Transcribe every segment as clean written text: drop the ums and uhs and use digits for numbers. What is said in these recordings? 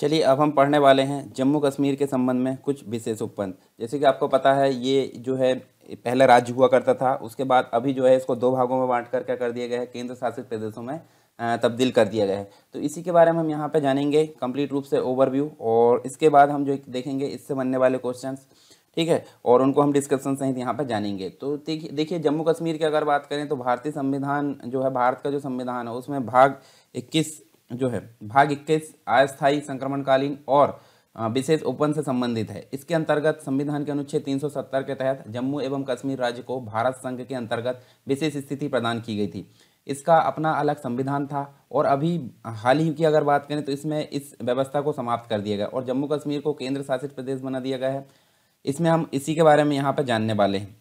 चलिए अब हम पढ़ने वाले हैं जम्मू कश्मीर के संबंध में कुछ विशेष उपबंध। जैसे कि आपको पता है ये जो है पहला राज्य हुआ करता था, उसके बाद अभी जो है इसको दो भागों में बांट कर क्या कर दिया गया है, केंद्र शासित प्रदेशों में तब्दील कर दिया गया है। तो इसी के बारे में हम यहाँ पे जानेंगे कंप्लीट रूप से ओवरव्यू, और इसके बाद हम जो देखेंगे इससे बनने वाले क्वेश्चंस, ठीक है, और उनको हम डिस्कशन सहित यहाँ पे जानेंगे। तो देखिए देखिए जम्मू कश्मीर की अगर बात करें तो भारतीय संविधान जो है, भारत का जो संविधान है उसमें भाग 21 अस्थायी संक्रमणकालीन और विशेष उपबंध से संबंधित है। इसके अंतर्गत संविधान के अनुच्छेद 370 के तहत जम्मू एवं कश्मीर राज्य को भारत संघ के अंतर्गत विशेष स्थिति प्रदान की गई थी। इसका अपना अलग संविधान था, और अभी हाल ही की अगर बात करें तो इसमें इस व्यवस्था को समाप्त कर दिया गया और जम्मू कश्मीर को केंद्र शासित प्रदेश बना दिया गया है। इसमें हम इसी के बारे में यहाँ पर जानने वाले हैं।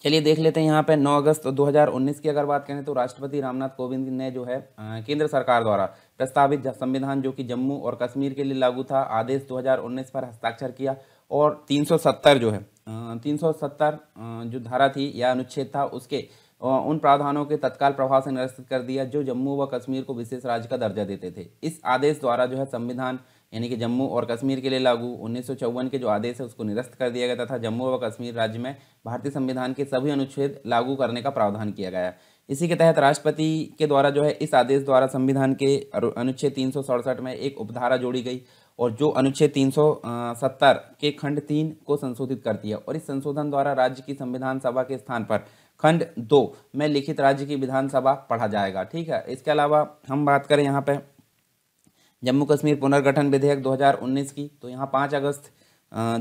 चलिए देख लेते हैं। यहाँ पे 9 अगस्त 2019 की अगर बात करें तो राष्ट्रपति रामनाथ कोविंद ने जो है केंद्र सरकार द्वारा प्रस्तावित संविधान जो कि जम्मू और कश्मीर के लिए लागू था, आदेश 2019 पर हस्ताक्षर किया, और 370 जो है 370 जो धारा थी या अनुच्छेद था उसके उन प्रावधानों के तत्काल प्रभाव से निरस्त कर दिया जो जम्मू व कश्मीर को विशेष राज्य का दर्जा देते थे। इस आदेश द्वारा जो है संविधान यानी कि जम्मू और कश्मीर के लिए लागू 1954 के जो आदेश है उसको निरस्त कर दिया गया तथा जम्मू व कश्मीर राज्य में भारतीय संविधान के सभी अनुच्छेद लागू करने का प्रावधान किया गया है। इसी के तहत राष्ट्रपति के द्वारा जो है इस आदेश द्वारा संविधान के अनुच्छेद 367 में एक उपधारा जोड़ी गई, और जो अनुच्छेद 370 के खंड 3 को संशोधित कर दिया, और इस संशोधन द्वारा राज्य की संविधान सभा के स्थान पर खंड 2 में लिखित राज्य की विधानसभा पढ़ा जाएगा। ठीक है, इसके अलावा हम बात करें यहाँ पे जम्मू कश्मीर पुनर्गठन विधेयक 2019 की, तो यहाँ 5 अगस्त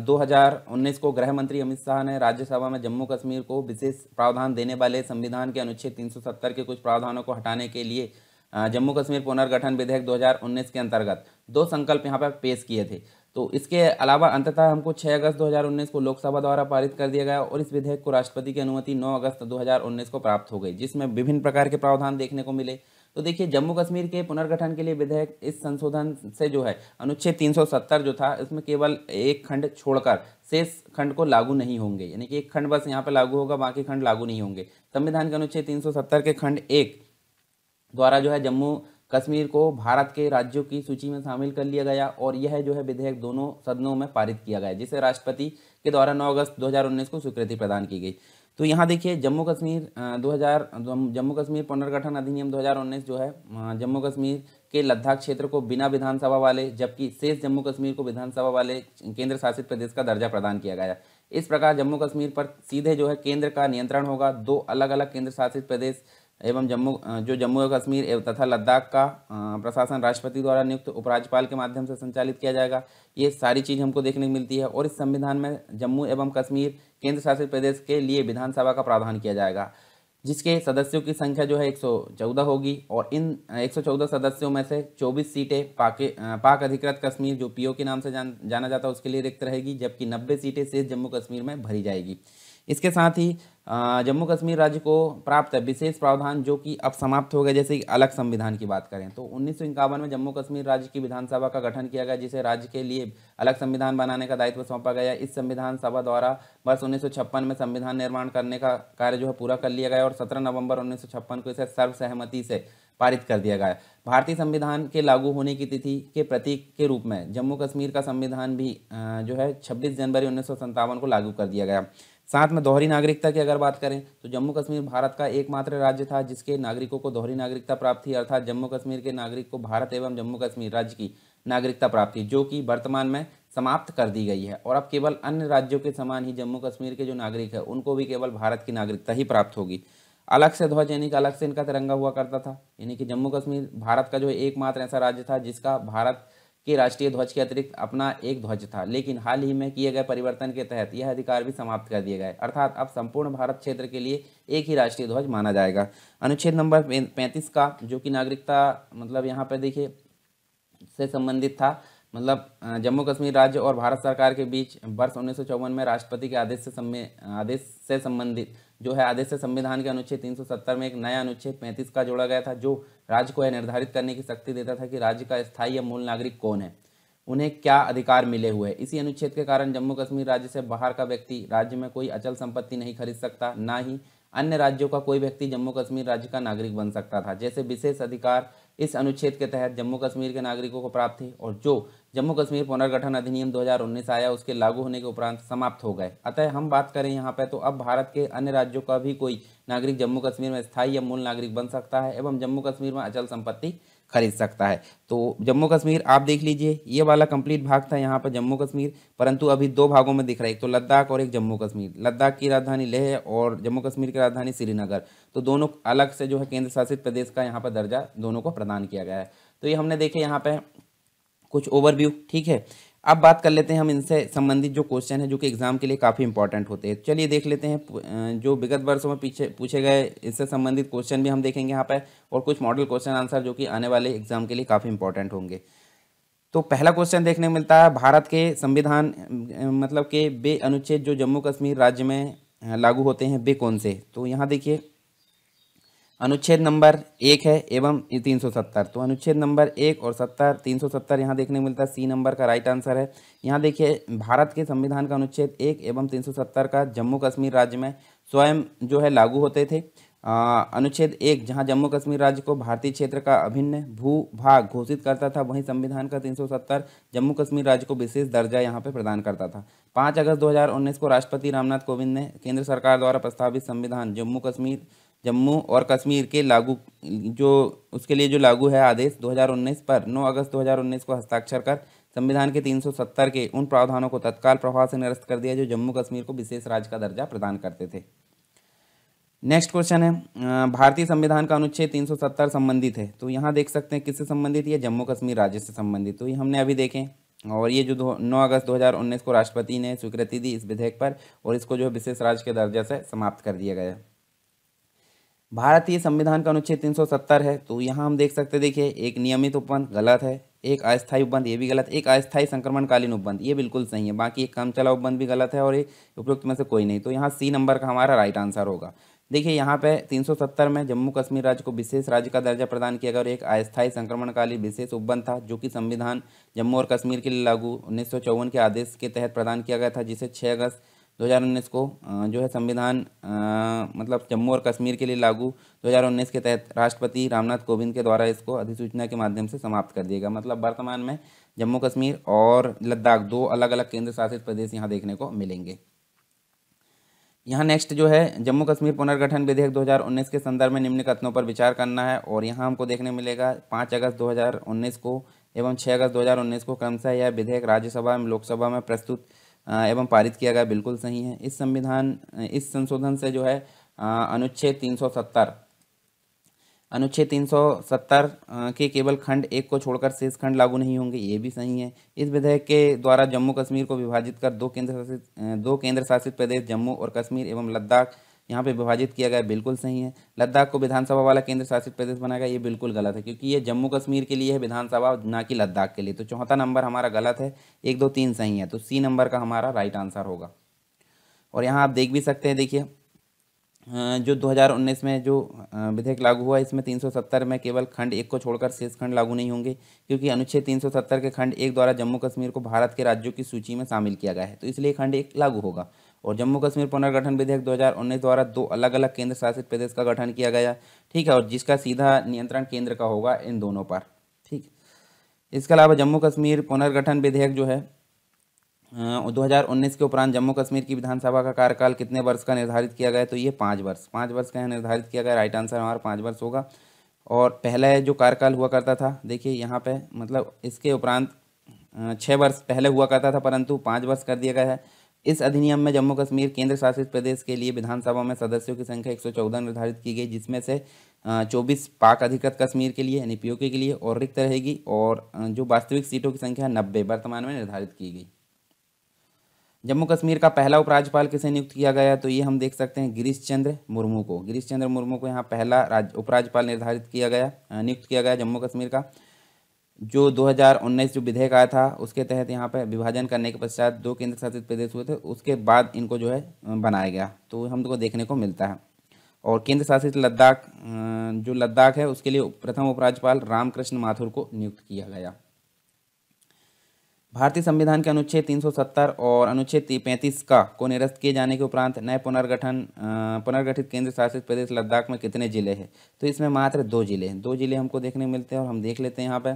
2019 को गृह मंत्री अमित शाह ने राज्यसभा में जम्मू कश्मीर को विशेष प्रावधान देने वाले संविधान के अनुच्छेद 370 के कुछ प्रावधानों को हटाने के लिए जम्मू कश्मीर पुनर्गठन विधेयक 2019 के अंतर्गत 2 संकल्प यहाँ पर पेश किए थे। तो इसके अलावा अंततः हमको 6 अगस्त 2019 को लोकसभा द्वारा पारित कर दिया गया, और इस विधेयक को राष्ट्रपति की अनुमति 9 अगस्त 2019 को प्राप्त हो गई, जिसमें विभिन्न प्रकार के प्रावधान देखने को मिले। तो देखिए जम्मू कश्मीर के पुनर्गठन के लिए विधेयक इस संशोधन से जो है अनुच्छेद 370 जो था इसमें केवल एक खंड छोड़कर शेष खंड को लागू नहीं होंगे, यानी कि एक खंड बस यहाँ पे लागू होगा, बाकी खंड लागू नहीं होंगे। संविधान के अनुच्छेद 370 के खंड 1 द्वारा जो है जम्मू कश्मीर को भारत के राज्यों की सूची में शामिल कर लिया गया, और यह जो है विधेयक दोनों सदनों में पारित किया गया, जिसे राष्ट्रपति के द्वारा 9 अगस्त 2019 को स्वीकृति प्रदान की गई। तो यहाँ देखिए जम्मू कश्मीर पुनर्गठन अधिनियम 2019 जो है जम्मू कश्मीर के लद्दाख क्षेत्र को बिना विधानसभा वाले, जबकि शेष जम्मू कश्मीर को विधानसभा वाले केंद्र शासित प्रदेश का दर्जा प्रदान किया गया। इस प्रकार जम्मू कश्मीर पर सीधे जो है केंद्र का नियंत्रण होगा। 2 अलग अलग केंद्र शासित प्रदेश एवं जम्मू और कश्मीर तथा लद्दाख का प्रशासन राष्ट्रपति द्वारा नियुक्त उपराज्यपाल के माध्यम से संचालित किया जाएगा। ये सारी चीज़ हमको देखने को मिलती है, और इस संविधान में जम्मू एवं कश्मीर केंद्र शासित प्रदेश के लिए विधानसभा का प्रावधान किया जाएगा, जिसके सदस्यों की संख्या जो है 114 होगी, और इन 114 सदस्यों में से 24 सीटें पाक अधिकृत कश्मीर जो पीओ के नाम से जाना जाता है उसके लिए रिक्त रहेगी, जबकि 90 सीटें शेष जम्मू कश्मीर में भरी जाएगी। इसके साथ ही जम्मू कश्मीर राज्य को प्राप्त है विशेष प्रावधान जो कि अब समाप्त हो गए। जैसे कि अलग संविधान की बात करें तो 1951 में जम्मू कश्मीर राज्य की विधानसभा का गठन किया गया, जिसे राज्य के लिए अलग संविधान बनाने का दायित्व सौंपा गया। इस संविधान सभा द्वारा वर्ष 1956 में संविधान निर्माण करने का कार्य जो है पूरा कर लिया गया, और 17 नवंबर 1956 को इसे सर्वसहमति से पारित कर दिया गया। भारतीय संविधान के लागू होने की तिथि के प्रतीक के रूप में जम्मू कश्मीर का संविधान भी जो है 26 जनवरी 1957 को लागू कर दिया गया। साथ में दोहरी नागरिकता की अगर बात करें तो जम्मू कश्मीर भारत का एकमात्र राज्य था जिसके नागरिकों को दोहरी नागरिकता प्राप्त थी, अर्थात जम्मू कश्मीर के नागरिक को भारत एवं जम्मू कश्मीर राज्य की नागरिकता प्राप्त थी, जो कि वर्तमान में समाप्त कर दी गई है। और अब केवल अन्य राज्यों के समान ही जम्मू कश्मीर के जो नागरिक है उनको भी केवल भारत की नागरिकता ही प्राप्त होगी। अलग से ध्वज यानी कि अलग से इनका तिरंगा हुआ करता था, यानी कि जम्मू कश्मीर भारत का जो एकमात्र ऐसा राज्य था जिसका भारत के राष्ट्रीय ध्वज के अतिरिक्त अपना एक ध्वज था, लेकिन हाल ही में किए गए परिवर्तन के तहत यह अधिकार भी समाप्त कर दिए गए, अर्थात अब संपूर्ण भारत क्षेत्र के लिए एक ही राष्ट्रीय ध्वज माना जाएगा। अनुच्छेद नंबर 35 का जो कि नागरिकता मतलब यहाँ पर देखिए से संबंधित था, मतलब जम्मू कश्मीर राज्य और भारत सरकार के बीच वर्ष 1954 में राष्ट्रपति के आदेश से संबंधित जो है आदेश से संविधान के अनुच्छेद 370 में एक नया अनुच्छेद 35 का जोड़ा गया था, जो राज्य को यह निर्धारित करने की शक्ति देता था कि राज्य का स्थायी या मूल नागरिक कौन है, उन्हें क्या अधिकार मिले हुए हैं। इसी अनुच्छेद के कारण जम्मू कश्मीर राज्य से बाहर का व्यक्ति राज्य में कोई अचल संपत्ति नहीं खरीद सकता, ना ही अन्य राज्यों का कोई व्यक्ति जम्मू कश्मीर राज्य का नागरिक बन सकता था। जैसे विशेष अधिकार इस अनुच्छेद के तहत जम्मू कश्मीर के नागरिकों को प्राप्त थे और जो जम्मू कश्मीर पुनर्गठन अधिनियम 2019 आया उसके लागू होने के उपरांत समाप्त हो गए। अतः हम बात करें यहाँ पे तो अब भारत के अन्य राज्यों का भी कोई नागरिक जम्मू कश्मीर में स्थायी या मूल नागरिक बन सकता है एवं जम्मू कश्मीर में अचल संपत्ति खरीद सकता है। तो जम्मू कश्मीर आप देख लीजिए, ये वाला कंप्लीट भाग था यहाँ पर जम्मू कश्मीर, परंतु अभी दो भागों में दिख रहा है, एक तो लद्दाख और एक जम्मू कश्मीर। लद्दाख की राजधानी लेह है और जम्मू कश्मीर की राजधानी श्रीनगर, तो दोनों अलग से जो है केंद्र शासित प्रदेश का यहाँ पर दर्जा दोनों को प्रदान किया गया है। तो ये हमने देखे यहाँ पे कुछ ओवरव्यू, ठीक है। अब बात कर लेते हैं हम इनसे संबंधित जो क्वेश्चन है जो कि एग्जाम के लिए काफ़ी इंपॉर्टेंट होते हैं। चलिए देख लेते हैं जो विगत वर्षों में पीछे पूछे गए इससे संबंधित क्वेश्चन भी हम देखेंगे यहाँ पे और कुछ मॉडल क्वेश्चन आंसर जो कि आने वाले एग्जाम के लिए काफ़ी इंपॉर्टेंट होंगे। तो पहला क्वेश्चन देखने को मिलता है, भारत के संविधान मतलब के वे अनुच्छेद जो जम्मू कश्मीर राज्य में लागू होते हैं वे कौन से। तो यहाँ देखिए अनुच्छेद नंबर 1 है एवं 370। तो अनुच्छेद नंबर 1 और 70 370 यहाँ देखने को मिलता है, सी नंबर का राइट आंसर है। यहाँ देखिए भारत के संविधान का अनुच्छेद 1 एवं 370 का जम्मू कश्मीर राज्य में स्वयं जो है लागू होते थे। अनुच्छेद 1 जहाँ जम्मू कश्मीर राज्य को भारतीय क्षेत्र का अभिन्न भूभाग घोषित करता था, वहीं संविधान का 370 जम्मू कश्मीर राज्य को विशेष दर्जा यहाँ पे प्रदान करता था। 5 अगस्त 2019 को राष्ट्रपति रामनाथ कोविंद ने केंद्र सरकार द्वारा प्रस्तावित संविधान जम्मू और कश्मीर के लागू जो उसके लिए जो लागू है आदेश 2019 पर 9 अगस्त 2019 को हस्ताक्षर कर संविधान के 370 के उन प्रावधानों को तत्काल प्रभाव से निरस्त कर दिया जो जम्मू कश्मीर को विशेष राज्य का दर्जा प्रदान करते थे। नेक्स्ट क्वेश्चन है, भारतीय संविधान का अनुच्छेद 370 संबंधित है। तो यहाँ देख सकते हैं किससे संबंधित, ये जम्मू कश्मीर राज्य से संबंधित। तो ये हमने अभी देखे और ये जो 9 अगस्त 2019 को राष्ट्रपति ने स्वीकृति दी इस विधेयक पर और इसको जो विशेष राज्य के दर्जा से समाप्त कर दिया गया। भारतीय संविधान का अनुच्छेद 370 है। तो यहाँ हम देख सकते हैं, देखिए एक नियमित उपबंध गलत है, एक अस्थायी उपबंध ये भी गलत, एक अस्थायी संक्रमणकालीन उपबंध ये बिल्कुल सही है, बाकी एक काम चला उपबंध भी गलत है और ये उपयुक्त में से कोई नहीं। तो यहाँ सी नंबर का हमारा राइट आंसर होगा। देखिए यहाँ पे 370 में जम्मू कश्मीर राज्य को विशेष राज्य का दर्जा प्रदान किया गया और एक अस्थायी संक्रमणकालीन विशेष उपबंध था जो कि संविधान जम्मू और कश्मीर के लिए लागू 1954 के आदेश के तहत प्रदान किया गया था, जिसे 6 अगस्त 2019 को जो है संविधान मतलब जम्मू और कश्मीर के लिए लागू 2019 के तहत राष्ट्रपति रामनाथ कोविंद के द्वारा इसको अधिसूचना के माध्यम से समाप्त कर दिया गया। मतलब वर्तमान में जम्मू कश्मीर और लद्दाख दो अलग अलग केंद्र शासित प्रदेश यहाँ देखने को मिलेंगे। यहाँ नेक्स्ट जो है जम्मू कश्मीर पुनर्गठन विधेयक 2019 के संदर्भ में निम्न कथनों पर विचार करना है और यहाँ हमको देखने मिलेगा 5 अगस्त 2019 को एवं 6 अगस्त 2019 को क्रमशः यह विधेयक राज्यसभा एवं लोकसभा में प्रस्तुत एवं पारित किया गया, बिल्कुल सही है। इस संशोधन से जो है अनुच्छेद 370 के केवल खंड 1 को छोड़कर शेष खंड लागू नहीं होंगे, ये भी सही है। इस विधेयक के द्वारा जम्मू कश्मीर को विभाजित कर दो केंद्र शासित प्रदेश जम्मू और कश्मीर एवं लद्दाख यहाँ पे विभाजित किया गया, बिल्कुल सही है। लद्दाख को विधानसभा वाला केंद्र शासित प्रदेश बनाया गया, ये बिल्कुल गलत है क्योंकि ये जम्मू कश्मीर के लिए है विधानसभा, ना कि लद्दाख के लिए। तो चौथा नंबर हमारा गलत है, 1 2 3 सही है, तो सी नंबर का हमारा राइट आंसर होगा। और यहाँ आप देख भी सकते हैं, देखिए जो 2019 में जो विधेयक लागू हुआ इसमें 370 में केवल खंड 1 को छोड़कर शेष खंड लागू नहीं होंगे क्योंकि अनुच्छेद 370 के खंड 1 द्वारा जम्मू कश्मीर को भारत के राज्यों की सूची में शामिल किया गया है, तो इसलिए खंड 1 लागू होगा। और जम्मू कश्मीर पुनर्गठन विधेयक 2019 द्वारा दो अलग अलग केंद्र शासित प्रदेश का गठन किया गया, ठीक है, और जिसका सीधा नियंत्रण केंद्र का होगा इन दोनों पर, ठीक। इसके अलावा जम्मू कश्मीर पुनर्गठन विधेयक जो है 2019 के उपरांत जम्मू कश्मीर की विधानसभा का कार्यकाल कितने वर्ष का निर्धारित किया गया, तो ये 5 वर्ष का निर्धारित किया गया, राइट आंसर हमारा 5 वर्ष होगा। और पहले जो कार्यकाल हुआ करता था, देखिए यहाँ पे मतलब इसके उपरांत 6 वर्ष पहले हुआ करता था परंतु 5 वर्ष कर दिया गया है। इस अधिनियम में जम्मू कश्मीर केंद्र शासित प्रदेश के लिए विधानसभा में सदस्यों की संख्या 114 निर्धारित की गई, जिसमें से 24 पाक अधिकृत कश्मीर के लिए यानी पीओके के लिए और रिक्त रहेगी, और जो वास्तविक सीटों की संख्या 90 वर्तमान में निर्धारित की गई। जम्मू कश्मीर का पहला उपराज्यपाल किसे नियुक्त किया गया, तो ये हम देख सकते हैं गिरीश चंद्र मुर्मू को यहाँ पहला उपराज्यपाल नियुक्त किया गया जम्मू कश्मीर का। जो 2019 जो विधेयक आया था उसके तहत यहाँ पे विभाजन करने के पश्चात 2 केंद्र शासित प्रदेश हुए थे, उसके बाद इनको जो है बनाया गया, तो हमको देखने को मिलता है। और केंद्र शासित लद्दाख है उसके लिए प्रथम उपराज्यपाल रामकृष्ण माथुर को नियुक्त किया गया। भारतीय संविधान के अनुच्छेद 370 और अनुच्छेद 35 का को निरस्त किए जाने के उपरांत नए पुनर्गठित केंद्र शासित प्रदेश लद्दाख में कितने जिले हैं? तो इसमें मात्र 2 जिले हैं। 2 जिले हमको देखने को मिलते हैं और हम देख लेते हैं यहाँ पे।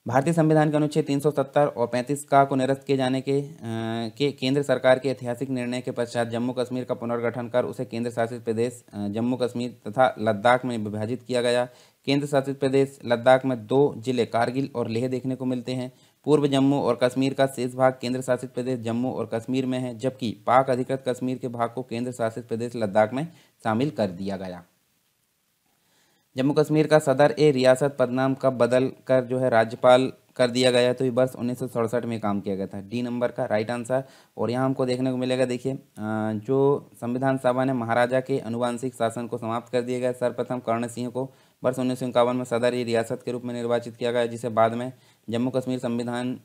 भारतीय संविधान के अनुच्छेद 370 और 35 का को निरस्त किए जाने के केंद्र सरकार के ऐतिहासिक निर्णय के पश्चात जम्मू कश्मीर का पुनर्गठन कर उसे केंद्र शासित प्रदेश जम्मू कश्मीर तथा लद्दाख में विभाजित किया गया। केंद्र शासित प्रदेश लद्दाख में 2 जिले कारगिल और लेह देखने को मिलते हैं। पूर्व जम्मू और कश्मीर का शेष भाग केंद्र शासित प्रदेश जम्मू और कश्मीर में है, जबकि पाक अधिकृत कश्मीर के भाग को केंद्र शासित प्रदेश लद्दाख में शामिल कर दिया गया। जम्मू कश्मीर का सदर ए रियासत पदनाम कब बदल कर जो है राज्यपाल कर दिया गया? तो ये वर्ष 1967 में काम किया गया था। डी नंबर का राइट आंसर। और यहाँ हमको देखने को मिलेगा, देखिए जो संविधान सभा ने महाराजा के अनुवांशिक शासन को समाप्त कर दिया गया। सर्वप्रथम कर्ण सिंह को वर्ष 1951 में सदर ए रियासत के रूप में निर्वाचित किया गया, जिसे बाद में जम्मू कश्मीर संविधान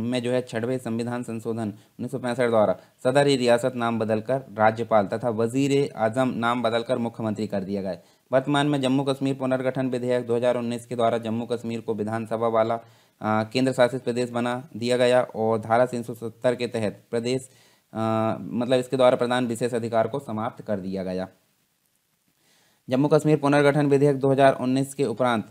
में जो है 6वें संविधान संशोधन 1965 द्वारा सदर ए रियासत नाम बदलकर राज्यपाल तथा वजीर आजम नाम बदलकर मुख्यमंत्री कर दिया गया। वर्तमान में जम्मू कश्मीर पुनर्गठन विधेयक 2019 के द्वारा जम्मू कश्मीर को विधानसभा वाला केंद्र शासित प्रदेश बना दिया गया और धारा 370 के तहत प्रदेश मतलब इसके द्वारा प्रदान विशेष अधिकार को समाप्त कर दिया गया। जम्मू कश्मीर पुनर्गठन विधेयक 2019 के उपरांत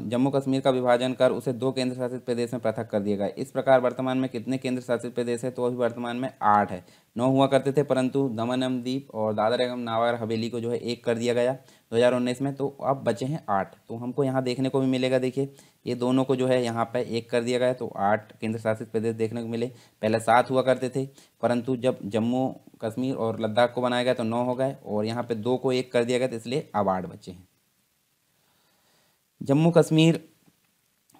जम्मू कश्मीर का विभाजन कर उसे 2 केंद्र शासित प्रदेश में पृथक कर दिया गया। इस प्रकार वर्तमान में कितने केंद्र शासित प्रदेश है? तो अभी वर्तमान में 8 है। 9 हुआ करते थे, परंतु दमन एवं दीव और दादर एवं नगर हवेली को जो है 1 कर दिया गया 2019 में, तो अब बचे हैं 8। तो हमको यहाँ देखने को भी मिलेगा, देखिए ये दोनों को जो है यहाँ पे 1 कर दिया गया, तो 8 केंद्र शासित प्रदेश देखने को मिले। पहले 7 हुआ करते थे, परंतु जब जम्मू कश्मीर और लद्दाख को बनाया गया तो 9 हो गए और यहाँ पे 2 को 1 कर दिया गया, तो इसलिए अब 8 बचे हैं। जम्मू कश्मीर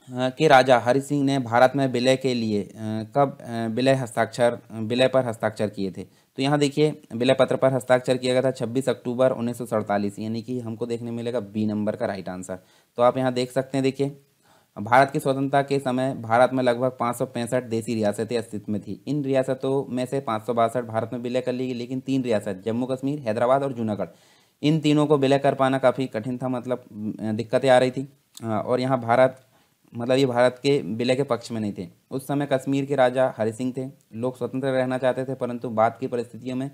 के राजा हरि सिंह ने भारत में विलय के लिए कब विलय पर हस्ताक्षर किए थे? तो यहाँ देखिए विलय पत्र पर हस्ताक्षर किया गया था 26 अक्टूबर 1947, यानी कि हमको देखने मिलेगा बी नंबर का राइट आंसर। तो आप यहाँ देख सकते हैं, देखिए भारत की स्वतंत्रता के समय भारत में लगभग 565 देसी रियासतें अस्तित्व में थी। इन रियासतों में से 562 भारत में विलय कर ली गई, लेकिन 3 रियासत जम्मू कश्मीर, हैदराबाद और जूनागढ़, इन तीनों को विलय कर पाना काफ़ी कठिन था, मतलब दिक्कतें आ रही थी। और यहाँ ये भारत के विलय के पक्ष में नहीं थे। उस समय कश्मीर के राजा हरि सिंह थे। लोग स्वतंत्र रहना चाहते थे, परंतु बाद की परिस्थितियों में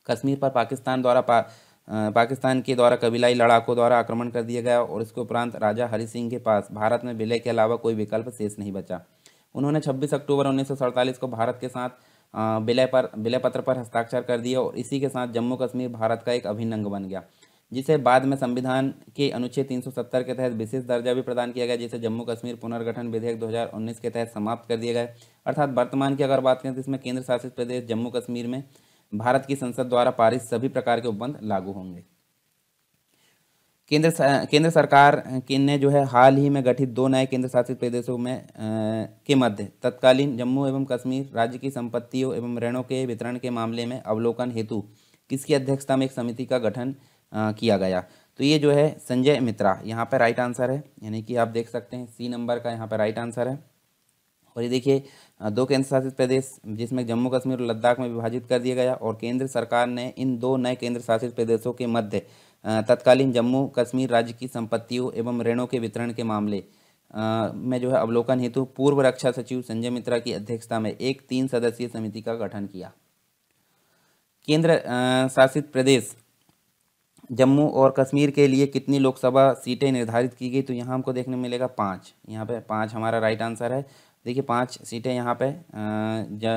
कश्मीर पर पाकिस्तान के द्वारा कबीलाई लड़ाकों द्वारा आक्रमण कर दिया गया और इसके उपरांत राजा हरि सिंह के पास भारत में विलय के अलावा कोई विकल्प शेष नहीं बचा। उन्होंने 26 अक्टूबर 1947 को भारत के साथ विलय पत्र पर हस्ताक्षर कर दिया और इसी के साथ जम्मू कश्मीर भारत का एक अभिन्न अंग बन गया, जिसे बाद में संविधान के अनुच्छेद 370 के तहत विशेष दर्जा भी प्रदान किया गया, जिसे जम्मू कश्मीर पुनर्गठन विधेयक 2019 के तहत समाप्त कर दिए गए। अर्थात वर्तमान की अगर बात करें तो इसमें केंद्र शासित प्रदेश जम्मू कश्मीर में भारत की संसद द्वारा पारित सभी प्रकार के उपबंध लागू होंगे। केंद्र सरकार ने जो है हाल ही में गठित 2 नए केंद्र शासित प्रदेशों में के मध्य तत्कालीन जम्मू एवं कश्मीर राज्य की संपत्तियों एवं ऋणों के वितरण के मामले में अवलोकन हेतु किसकी अध्यक्षता में एक समिति का गठन किया गया? तो ये जो है संजय मित्रा यहाँ पर राइट आंसर है, यानी कि आप देख सकते हैं सी नंबर का यहाँ पर राइट आंसर है। और ये देखिए 2 केंद्र शासित प्रदेश जिसमें जम्मू कश्मीर और लद्दाख में विभाजित कर दिया गया और केंद्र सरकार ने इन 2 नए केंद्र शासित प्रदेशों के मध्य तत्कालीन जम्मू कश्मीर राज्य की संपत्तियों एवं ऋणों के वितरण के मामले में जो है अवलोकन हेतु पूर्व रक्षा सचिव संजय मित्रा की अध्यक्षता में एक 3 सदस्यीय समिति का गठन किया। केंद्र शासित प्रदेश जम्मू और कश्मीर के लिए कितनी लोकसभा सीटें निर्धारित की गई? तो यहाँ हमको देखने मिलेगा 5, यहाँ पे 5 हमारा राइट आंसर है। देखिए 5 सीटें यहाँ पे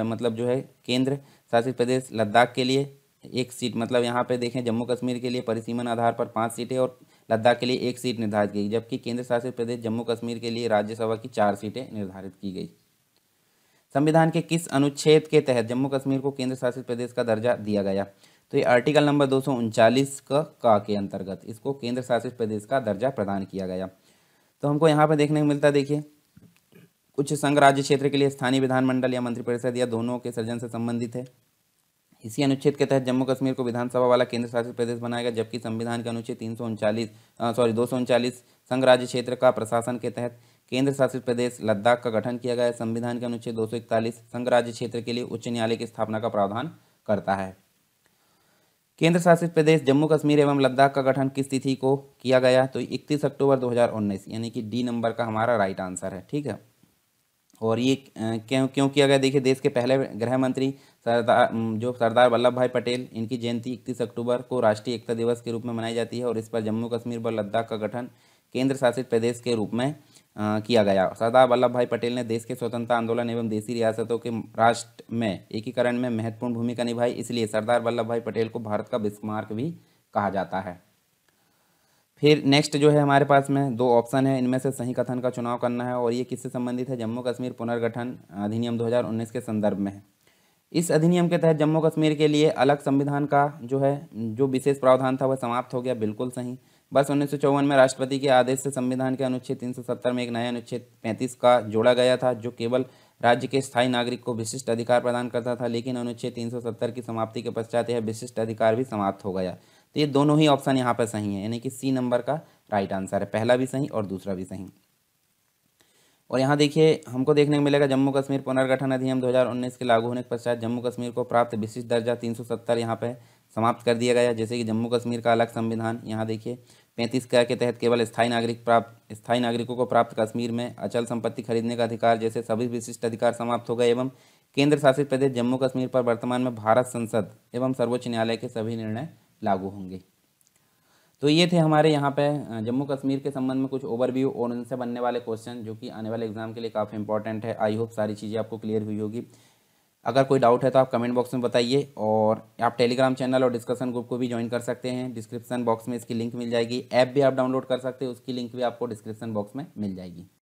मतलब जो है केंद्र शासित प्रदेश लद्दाख के लिए 1 सीट, मतलब यहाँ पे देखें जम्मू कश्मीर के लिए परिसीमन आधार पर 5 सीटें और लद्दाख के लिए 1 सीट निर्धारित की गई, जबकि केंद्र शासित प्रदेश जम्मू कश्मीर के लिए राज्यसभा की 4 सीटें निर्धारित की गई। संविधान के किस अनुच्छेद के तहत जम्मू कश्मीर को केंद्र शासित प्रदेश का दर्जा दिया गया? तो ये आर्टिकल नंबर 239 का के अंतर्गत इसको केंद्र शासित प्रदेश का दर्जा प्रदान किया गया। तो हमको यहाँ पे देखने को मिलता है, देखिए कुछ संघ राज्य क्षेत्र के लिए स्थानीय विधानमंडल या मंत्रिपरिषद या दोनों के सृजन से संबंधित है। इसी अनुच्छेद के तहत जम्मू कश्मीर को विधानसभा वाला केंद्र शासित प्रदेश बनाया गया, जबकि संविधान के अनुच्छेद 239 संघ राज्य क्षेत्र का प्रशासन के तहत केंद्र शासित प्रदेश लद्दाख का गठन किया गया। संविधान के अनुच्छेद 241 संघ राज्य क्षेत्र के लिए उच्च न्यायालय की स्थापना का प्रावधान करता है। केंद्र शासित प्रदेश जम्मू कश्मीर एवं लद्दाख का गठन किस तिथि को किया गया? तो 31 अक्टूबर 2019, यानी कि डी नंबर का हमारा राइट आंसर है। ठीक है, और ये क्यों क्यों किया गया, देखिए देश के पहले गृह मंत्री सरदार वल्लभ भाई पटेल, इनकी जयंती 31 अक्टूबर को राष्ट्रीय एकता दिवस के रूप में मनाई जाती है और इस पर जम्मू कश्मीर व लद्दाख का गठन केंद्र शासित प्रदेश के रूप में किया गया। सरदार वल्लभ भाई पटेल ने देश के स्वतंत्रता आंदोलन एवं देशी रियासतों के राष्ट्र में एकीकरण में महत्वपूर्ण भूमिका निभाई, इसलिए सरदार वल्लभ भाई पटेल को भारत का बिस्मार्क भी कहा जाता है। फिर नेक्स्ट जो है हमारे पास में दो ऑप्शन है, इनमें से सही कथन का चुनाव करना है और ये किससे संबंधित है, जम्मू कश्मीर पुनर्गठन अधिनियम 2019 के संदर्भ में है। इस अधिनियम के तहत जम्मू कश्मीर के लिए अलग संविधान का जो विशेष प्रावधान था वह समाप्त हो गया, बिल्कुल सही। बस 1954 में राष्ट्रपति के आदेश से संविधान के अनुच्छेद 370 में एक नया अनुच्छेद 35 का जोड़ा गया था, जो केवल राज्य के स्थायी नागरिक को विशिष्ट अधिकार प्रदान करता था, लेकिन अनुच्छेद 370 की समाप्ति के पश्चात यह विशिष्ट अधिकार भी समाप्त हो गया। तो ये दोनों ही ऑप्शन यहाँ पर सही है, यानी कि सी नंबर का राइट आंसर है, पहला भी सही और दूसरा भी सही। और यहाँ देखिए हमको देखने को मिलेगा जम्मू कश्मीर पुनर्गठन अधिनियम 2019 के लागू होने के पश्चात जम्मू कश्मीर को प्राप्त विशिष्ट दर्जा 370 यहाँ पे समाप्त कर दिया गया। जैसे कि जम्मू कश्मीर का अलग संविधान, यहाँ देखिए 35 के तहत केवल स्थायी नागरिकों को प्राप्त कश्मीर में अचल संपत्ति खरीदने का अधिकार जैसे सभी विशिष्ट अधिकार समाप्त हो गए एवं केंद्र शासित प्रदेश जम्मू कश्मीर पर वर्तमान में भारत संसद एवं सर्वोच्च न्यायालय के सभी निर्णय लागू होंगे। तो ये थे हमारे यहाँ पे जम्मू कश्मीर के संबंध में कुछ ओवरव्यू और उनसे बनने वाले क्वेश्चन, जो कि आने वाले एग्जाम के लिए काफ़ी इंपॉर्टेंट है। आई होप सारी चीज़ें आपको क्लियर हुई होगी। अगर कोई डाउट है तो आप कमेंट बॉक्स में बताइए और आप टेलीग्राम चैनल और डिस्कशन ग्रुप को भी ज्वाइन कर सकते हैं, डिस्क्रिप्शन बॉक्स में इसकी लिंक मिल जाएगी। ऐप भी आप डाउनलोड कर सकते हैं, उसकी लिंक भी आपको डिस्क्रिप्शन बॉक्स में मिल जाएगी।